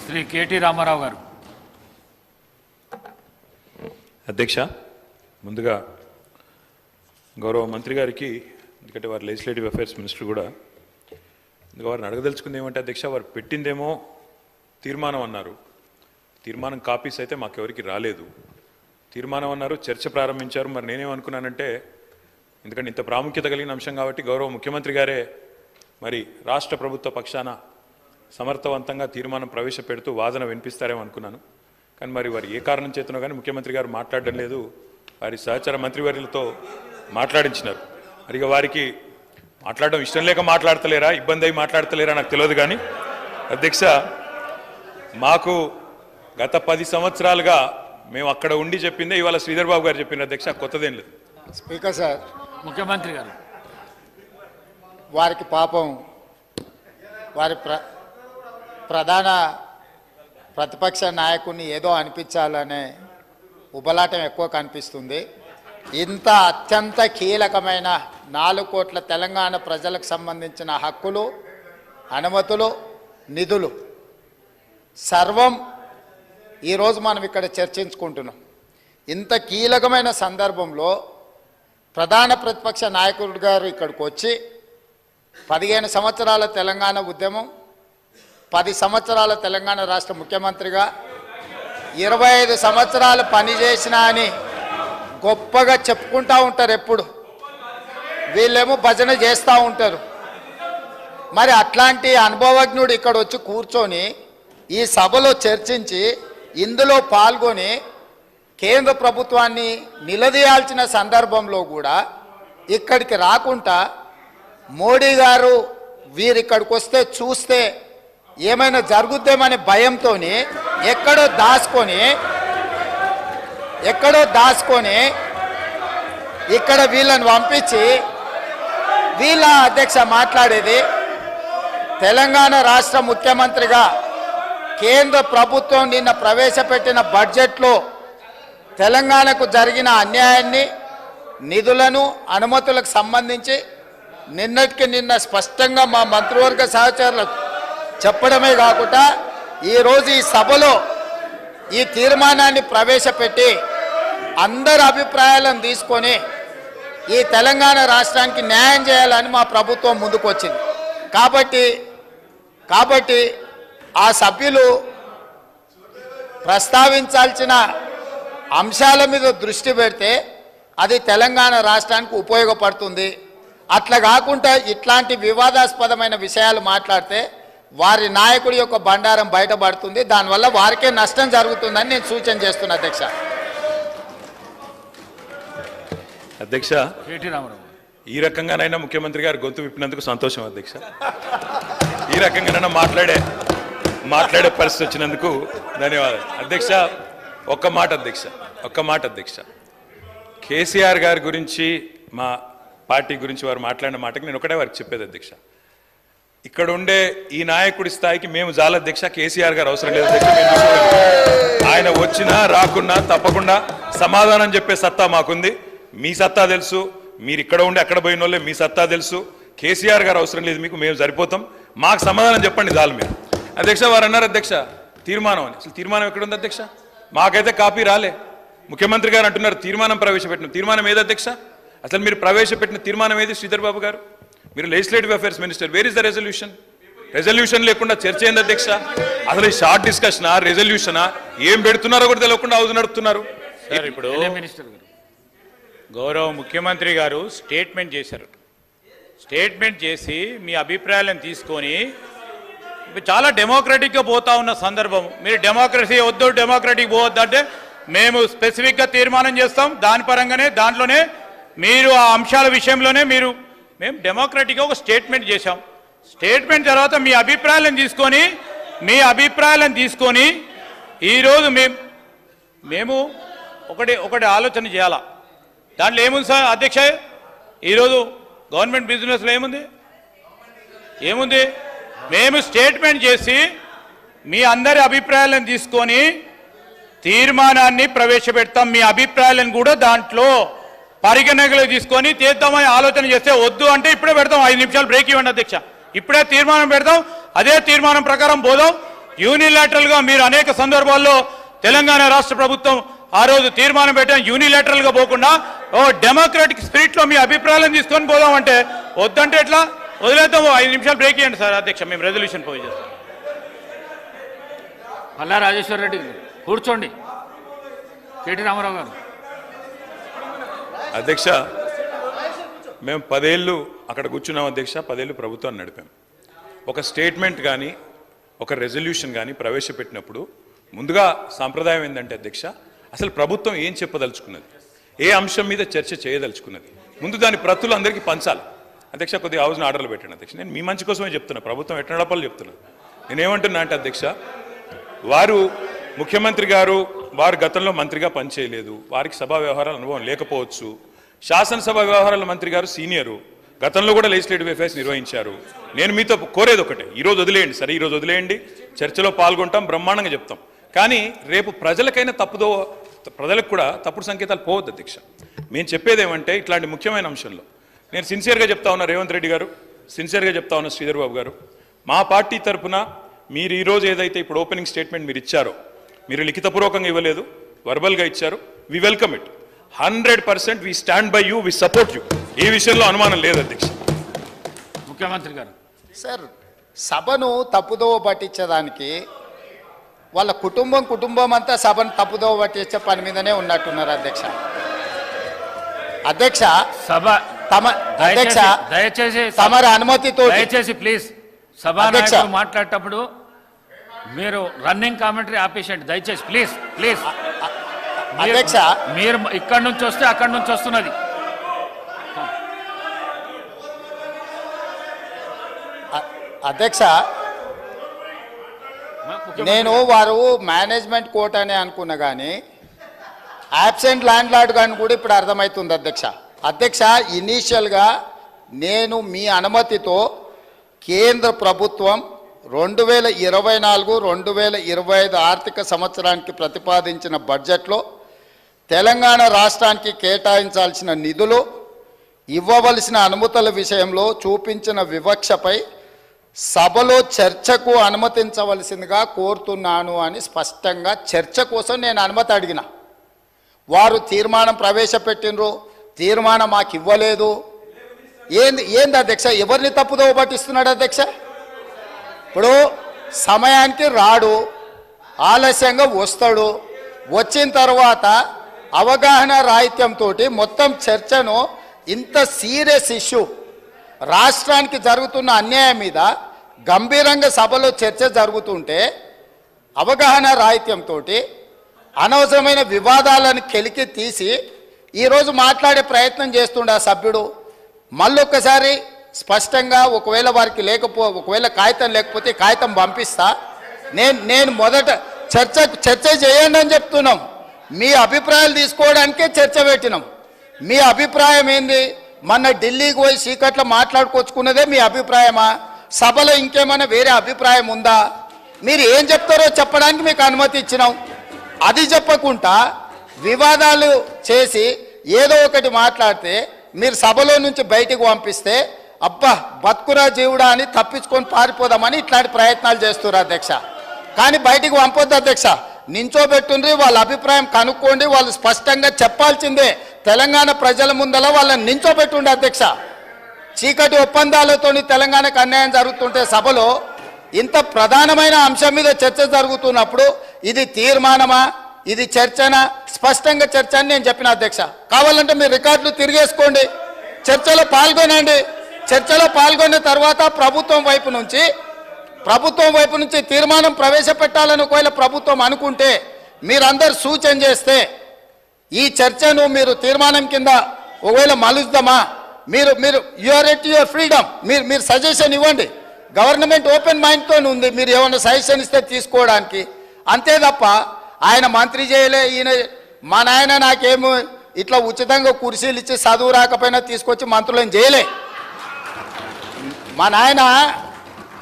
Shri KT Ramarao గారు. అధ్యక్ష, ముందుగా గౌరవ మంత్రి గారికి, ఎందుకంటే వారు లెజిస్లేటివ్ అఫైర్స్ మినిస్టర్ కూడా, వారిని అడగదలుచుకుంది ఏమంటే అధ్యక్ష, వారు పెట్టిందేమో తీర్మానం అన్నారు. తీర్మానం కాపీస్ అయితే మాకెవరికి రాలేదు. తీర్మానం అన్నారు, చర్చ ప్రారంభించారు. మరి నేనేమనుకున్నానంటే, ఎందుకంటే ఇంత ప్రాముఖ్యత కలిగిన అంశం కాబట్టి గౌరవ ముఖ్యమంత్రి గారే మరి రాష్ట్ర ప్రభుత్వ పక్షాన సమర్థవంతంగా తీర్మానం ప్రవేశపెడుతూ వాదన వినిపిస్తారేమో అనుకున్నాను. కానీ మరి వారు ఏ కారణం చేతనో కానీ ముఖ్యమంత్రి గారు మాట్లాడడం లేదు. వారి సహచర మంత్రివర్యులతో మాట్లాడించినారు. మరి ఇక వారికి మాట్లాడడం ఇష్టం లేక మాట్లాడతలేరా, ఇబ్బంది అయి మాట్లాడతలేరా నాకు తెలియదు. కానీ అధ్యక్ష, మాకు గత 10 సంవత్సరాలుగా మేము అక్కడ ఉండి చెప్పిందే ఇవాళ శ్రీధర్ బాబు గారు చెప్పిన అధ్యక్ష, కొత్తదేం లేదు. స్పీకర్ సార్, ముఖ్యమంత్రి గారు వారికి పాపం వారి ప్రధాన ప్రతిపక్ష నాయకుడిని ఏదో అనిపించాలనే ఉబలాటం ఎక్కువ కనిపిస్తుంది. ఇంత అత్యంత కీలకమైన 4 కోట్ల తెలంగాణ ప్రజలకు సంబంధించిన హక్కులు, అనుమతులు, నిధులు సర్వం ఈరోజు మనం ఇక్కడ చర్చించుకుంటున్నాం. ఇంత కీలకమైన సందర్భంలో ప్రధాన ప్రతిపక్ష నాయకుడు గారు ఇక్కడికి వచ్చి 15 సంవత్సరాల తెలంగాణ ఉద్యమం, 10 సంవత్సరాల తెలంగాణ రాష్ట్ర ముఖ్యమంత్రిగా 25 సంవత్సరాలు పనిచేసిన అని గొప్పగా చెప్పుకుంటూ ఉంటారు. ఎప్పుడు వీళ్ళేమో భజన చేస్తూ ఉంటారు. మరి అట్లాంటి అనుభవజ్ఞుడు ఇక్కడ వచ్చి కూర్చొని ఈ సభలో చర్చించి ఇందులో పాల్గొని కేంద్ర ప్రభుత్వాన్ని నిలదీయాల్సిన సందర్భంలో కూడా ఇక్కడికి రాకుండా మోడీ గారు వీరిక్కడికి వస్తే చూస్తే ఏమైనా జరుగుద్దేమనే భయంతో ఎక్కడో దాచుకొని ఇక్కడ వీళ్ళని పంపించి వీళ్ళ అధ్యక్ష మాట్లాడేది. తెలంగాణ రాష్ట్ర ముఖ్యమంత్రిగా కేంద్ర ప్రభుత్వం నిన్న ప్రవేశపెట్టిన బడ్జెట్లో తెలంగాణకు జరిగిన అన్యాయాన్ని, నిధులను, అనుమతులకు సంబంధించి నిన్నటికి నిన్న స్పష్టంగా మా మంత్రివర్గ సహచరులకు చెప్పడమే కాకుండా ఈరోజు ఈ సభలో ఈ తీర్మానాన్ని ప్రవేశపెట్టి అందరి అభిప్రాయాలను తీసుకొని ఈ తెలంగాణ రాష్ట్రానికి న్యాయం చేయాలని మా ప్రభుత్వం ముందుకు వచ్చింది. కాబట్టి ఆ సభ్యులు ప్రస్తావించాల్సిన అంశాల మీద దృష్టి పెడితే అది తెలంగాణ రాష్ట్రానికి ఉపయోగపడుతుంది. అట్లా కాకుండా ఇట్లాంటి వివాదాస్పదమైన విషయాలు మాట్లాడితే వారి నాయకుడి యొక్క బండారం బయటపడుతుంది. దానివల్ల వారికే నష్టం జరుగుతుందని నేను సూచన చేస్తున్నా అధ్యక్ష. అధ్యక్ష, కేటీ రామారావు ఈ రకంగానైనా ముఖ్యమంత్రి గారు గొంతు విప్పినందుకు సంతోషం అధ్యక్ష. ఈ రకంగానైనా మాట్లాడే పరిస్థితి వచ్చినందుకు ధన్యవాదాలు అధ్యక్ష. ఒక్క మాట అధ్యక్ష, కేసీఆర్ గారి గురించి, మా పార్టీ గురించి వారు మాట్లాడిన మాటకి నేను ఒకటే వారికి చెప్పేది అధ్యక్ష, ఇక్కడ ఉండే ఈ నాయకుడి స్థాయికి మేము చాలా అధ్యక్ష. కేసీఆర్ గారు అవసరం లేదు అధ్యక్ష. ఆయన వచ్చినా రాకున్నా తప్పకుండా సమాధానం చెప్పే సత్తా మాకుంది. మీ సత్తా తెలుసు, మీరు ఇక్కడ ఉండి అక్కడ పోయిన వాళ్ళే, మీ సత్తా తెలుసు. కేసీఆర్ గారు అవసరం లేదు మీకు, మేము సరిపోతాం. మాకు సమాధానం చెప్పండి చాలు మీరు అధ్యక్ష. వారు అన్నారు అధ్యక్ష తీర్మానం అని. అసలు తీర్మానం ఎక్కడుంది అధ్యక్ష? మాకైతే కాపీ రాలే. ముఖ్యమంత్రి గారు అంటున్నారు తీర్మానం ప్రవేశపెట్టిన. తీర్మానం ఏది అధ్యక్ష? అసలు మీరు ప్రవేశపెట్టిన తీర్మానం ఏది శ్రీధర్ బాబు గారు? మీరు legislative affairs minister, where is the resolution? Resolution లేకుండా చర్చ ఏంది అధ్యక్ష? అసలు ఈ షార్ట్ డిస్కషనా, రెజల్యూషనా, ఏం పెడుతున్నారో కూడా తెలియకుండా హౌస్ నడుపుతున్నారు. ఇప్పుడు మినిస్టర్ గారు, గౌరవ ముఖ్యమంత్రి గారు స్టేట్మెంట్ చేశారు. స్టేట్మెంట్ చేసి మీ అభిప్రాయాలను తీసుకొని చాలా డెమోక్రటిక్గా పోతా ఉన్న సందర్భం. మీరు డెమోక్రసీ వద్దు, డెమోక్రటిక్ పోవద్దు అంటే మేము స్పెసిఫిక్గా తీర్మానం చేస్తాం. దాని పరంగానే దాంట్లోనే మీరు ఆ అంశాల విషయంలోనే మేము డెమోక్రటిక్గా ఒక స్టేట్మెంట్ చేశాం. స్టేట్మెంట్ తర్వాత మీ అభిప్రాయాలను తీసుకొని ఈరోజు మేము ఒకటి ఆలోచన చేయాలా. దాంట్లో ఏముంది సార్ అధ్యక్ష? ఈరోజు గవర్నమెంట్ బిజినెస్లో ఏముంది? మేము స్టేట్మెంట్ చేసి మీ అందరి అభిప్రాయాలను తీసుకొని తీర్మానాన్ని ప్రవేశపెడతాం. మీ అభిప్రాయాలను కూడా దాంట్లో పరిగణనలో తీసుకొని తీద్దామని ఆలోచన చేస్తే వద్దు అంటే ఇప్పుడే పెడతాం. 5 నిమిషాలు బ్రేక్ ఇవ్వండి అధ్యక్ష. ఇప్పుడే తీర్మానం పెడతాం, అదే తీర్మానం ప్రకారం పోదాం. యూనిలాటరల్గా మీరు అనేక సందర్భాల్లో తెలంగాణ రాష్ట్ర ప్రభుత్వం ఆ రోజు తీర్మానం పెట్టాను, యూనిలాటరల్గా పోకుండా ఓ డెమోక్రాటిక్ స్పిరిట్లో మీ అభిప్రాయాలను తీసుకొని పోదామంటే వద్దంటే ఎట్లా? వదిలేద్దాం. 5 నిమిషాలు బ్రేక్ ఇవ్వండి సార్ అధ్యక్ష, మేము రెజల్యూషన్ పోయి చేస్తాం. పల్లా రాజేశ్వర్ రెడ్డి గారు కూర్చోండి. కేటీ రామారావు గారు. అధ్యక్ష, మేము 10 ఏళ్ళు అక్కడ కూర్చున్నాం అధ్యక్ష. 10 ఏళ్ళు ప్రభుత్వాన్ని నడిపాం. ఒక స్టేట్మెంట్ కానీ ఒక రెజల్యూషన్ కానీ ప్రవేశపెట్టినప్పుడు ముందుగా సాంప్రదాయం ఏంటంటే అధ్యక్ష, అసలు ప్రభుత్వం ఏం చెప్పదలుచుకున్నది, ఏ అంశం మీద చర్చ చేయదలుచుకున్నది, ముందు దాని ప్రతులు అందరికీ పంచాలి. అధ్యక్ష, కొద్దిగా హౌస్ని ఆర్డర్లు పెట్టండి అధ్యక్ష. నేను మీ మంచి కోసమే చెప్తున్నా, ప్రభుత్వం ఎట్లా నడపాలో చెప్తున్నా. నేనేమంటున్నా అంటే అధ్యక్ష, వారు ముఖ్యమంత్రి గారు వారు గతంలో మంత్రిగా పనిచేయలేదు, వారికి సభా వ్యవహారాల అనుభవం లేకపోవచ్చు. శాసనసభ వ్యవహారాల మంత్రి గారు సీనియరు, గతంలో కూడా లెజిస్లేటివ్ అఫైర్స్ నిర్వహించారు. నేను మీతో కోరేది ఒకటే, ఈరోజు వదిలేయండి సరే, ఈరోజు వదిలేయండి, చర్చలో పాల్గొంటాం, బ్రహ్మాండంగా చెప్తాం. కానీ రేపు ప్రజలకైనా ప్రజలకు కూడా తప్పుడు సంకేతాలు పోవద్దు అధ్యక్ష. మేము చెప్పేది ఏమంటే, ఇట్లాంటి ముఖ్యమైన అంశంలో నేను సిన్సియర్గా చెప్తా ఉన్నా, రేవంత్ రెడ్డి గారు సిన్సియర్గా చెప్తా ఉన్నా, శ్రీధర్ బాబు గారు, మా పార్టీ తరఫున మీరు ఈరోజు ఏదైతే ఇప్పుడు ఓపెనింగ్ స్టేట్మెంట్ మీరు ఇచ్చారో, మీరు లిఖితపూర్వకంగా ఇవ్వలేదు, వర్బల్గా ఇచ్చారు, we welcome it. 100% we stand by you, we support you. ఈ విషయంలో అనుమానం లేదు అధ్యక్ష. ముఖ్యమంత్రి గారు. సార్, సభను తప్పుదోవ పట్టించేదానికి వాళ్ళ కుటుంబం అంతా సభను తప్పుదోవ పట్టించే పని మీదనే ఉన్నట్టున్నారు అధ్యక్ష. అధ్యక్ష, సభ అధ్యక్ష దయచేసి తమరి అనుమతితో దయచేసి ప్లీజ్ సభానాయకులు మాట్లాడేటప్పుడు మీరు రన్నింగ్ కామెంటరీ ఆపేసండి దయచేసి, ప్లీజ్ ప్లీజ్. అధ్యక్ష, మీరు ఇక్కడి నుంచి వస్తే అక్కడి నుంచి వస్తున్నది. అధ్యక్ష, నేను వారు మేనేజ్మెంట్ కోర్ట్ అనే అనుకున్నా కానీ యాబ్సెంట్ ల్యాండ్ లార్డ్ కానీ కూడా ఇప్పుడు అర్థమవుతుంది అధ్యక్ష. అధ్యక్ష, ఇనీషియల్గా నేను మీ అనుమతితో కేంద్ర ప్రభుత్వం 2024-2025 ఆర్థిక సంవత్సరానికి ప్రతిపాదించిన బడ్జెట్లో తెలంగాణ రాష్ట్రానికి కేటాయించాల్సిన నిధులు, ఇవ్వవలసిన అనుమతుల విషయంలో చూపించిన వివక్షపై సభలో చర్చకు అనుమతించవలసిందిగా కోరుతున్నాను అని స్పష్టంగా చర్చ కోసం నేను అనుమతి అడిగిన. వారు తీర్మానం ప్రవేశపెట్టినరు, తీర్మానం మాకు ఇవ్వలేదు. ఏంది అధ్యక్ష? ఎవరిని తప్పుదోవ పట్టిస్తున్నాడు అధ్యక్ష? ఇప్పుడు సమయానికి రాడు, ఆలస్యంగా వస్తాడు, వచ్చిన తర్వాత అవగాహన రాహిత్యంతో మొత్తం చర్చను, ఇంత సీరియస్ ఇష్యూ రాష్ట్రానికి జరుగుతున్న అన్యాయం మీద గంభీరంగా సభలో చర్చ జరుగుతుంటే అవగాహన రాహిత్యంతో అనవసరమైన వివాదాలను కెలికి తీసి ఈరోజు మాట్లాడే ప్రయత్నం చేస్తుండే ఆ సభ్యుడు. మళ్ళొక్కసారి స్పష్టంగా ఒకవేళ వారికి ఒకవేళ కాగితం లేకపోతే కాగితం పంపిస్తా. నేను మొదట చర్చ చేయండి అని చెప్తున్నాం. మీ అభిప్రాయాలు తీసుకోవడానికే చర్చ పెట్టినాం. మీ అభిప్రాయం ఏంది? మొన్న ఢిల్లీకి పోయి చీకట్లో మాట్లాడుకొచ్చుకున్నదే మీ అభిప్రాయమా? సభలో ఇంకేమైనా వేరే అభిప్రాయం ఉందా? మీరు ఏం చెప్తారో చెప్పడానికి మీకు అనుమతి ఇచ్చినాం. అది చెప్పకుండా వివాదాలు చేసి ఏదో ఒకటి మాట్లాడితే మీరు సభలో నుంచి బయటికి పంపిస్తే అబ్బా బతుకురా జీవుడా అని తప్పించుకొని పారిపోదామని ఇట్లాంటి ప్రయత్నాలు చేస్తున్నారు అధ్యక్ష. కానీ బయటికి పంపొద్దు అధ్యక్ష. నించోబెట్టుండ్రి, వాళ్ళ అభిప్రాయం కనుక్కోండి, వాళ్ళు స్పష్టంగా చెప్పాల్సిందే. తెలంగాణ ప్రజల ముందల వాళ్ళని నించోబెట్టుండే అధ్యక్ష. చీకటి ఒప్పందాలతోని తెలంగాణకు అన్యాయం జరుగుతుంటే సభలో ఇంత ప్రధానమైన అంశం మీద చర్చ జరుగుతున్నప్పుడు ఇది తీర్మానమా, ఇది చర్చనా? స్పష్టంగా చర్చ అని నేను చెప్పిన అధ్యక్ష. కావాలంటే మీరు రికార్డులు తిరిగేసుకోండి, చర్చలో పాల్గొనండి. చర్చలో పాల్గొన్న తర్వాత ప్రభుత్వం వైపు నుంచి తీర్మానం ప్రవేశపెట్టాలని ఒకవేళ ప్రభుత్వం అనుకుంటే మీరందరూ సూచన చేస్తే ఈ చర్చను మీరు తీర్మానం కింద ఒకవేళ మలుద్దామా, మీరు యూఆర్ ఎట్ యువర్ ఫ్రీడమ్, మీరు సజెషన్ ఇవ్వండి. గవర్నమెంట్ ఓపెన్ మైండ్తో ఉంది, మీరు ఏమైనా సజెషన్ ఇస్తే తీసుకోవడానికి. అంతే తప్ప ఆయన మంత్రి చేయలే, ఈయన మా నాయన నాకేమో ఇట్లా ఉచితంగా కుర్చీలు ఇచ్చి చదువు రాకపోయినా తీసుకొచ్చి మంత్రులను చేయలే. మా నాయన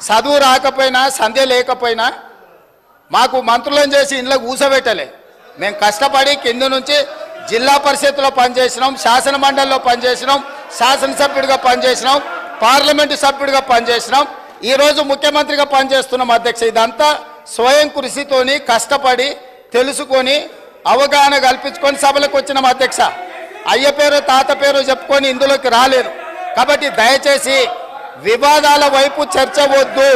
చదువు రాకపోయినా సంధ్య లేకపోయినా మాకు మంత్రులను చేసి ఇంట్లో కూసబెట్టలే. మేము కష్టపడి కింద నుంచి జిల్లా పరిషత్లో పనిచేసినాం, శాసన మండలిలో పనిచేసినాం, శాసనసభ్యుడిగా పనిచేసినాం, పార్లమెంటు సభ్యుడిగా పనిచేసినాం, ఈరోజు ముఖ్యమంత్రిగా పనిచేస్తున్నాం అధ్యక్ష. ఇదంతా స్వయం కృషితోని కష్టపడి తెలుసుకొని అవగాహన కల్పించుకొని సభలకు వచ్చినాం అధ్యక్ష. అయ్య పేరు తాత పేరు చెప్పుకొని ఇందులోకి రాలేరు. కాబట్టి దయచేసి వివాదాల వైపు చర్చ వద్దు.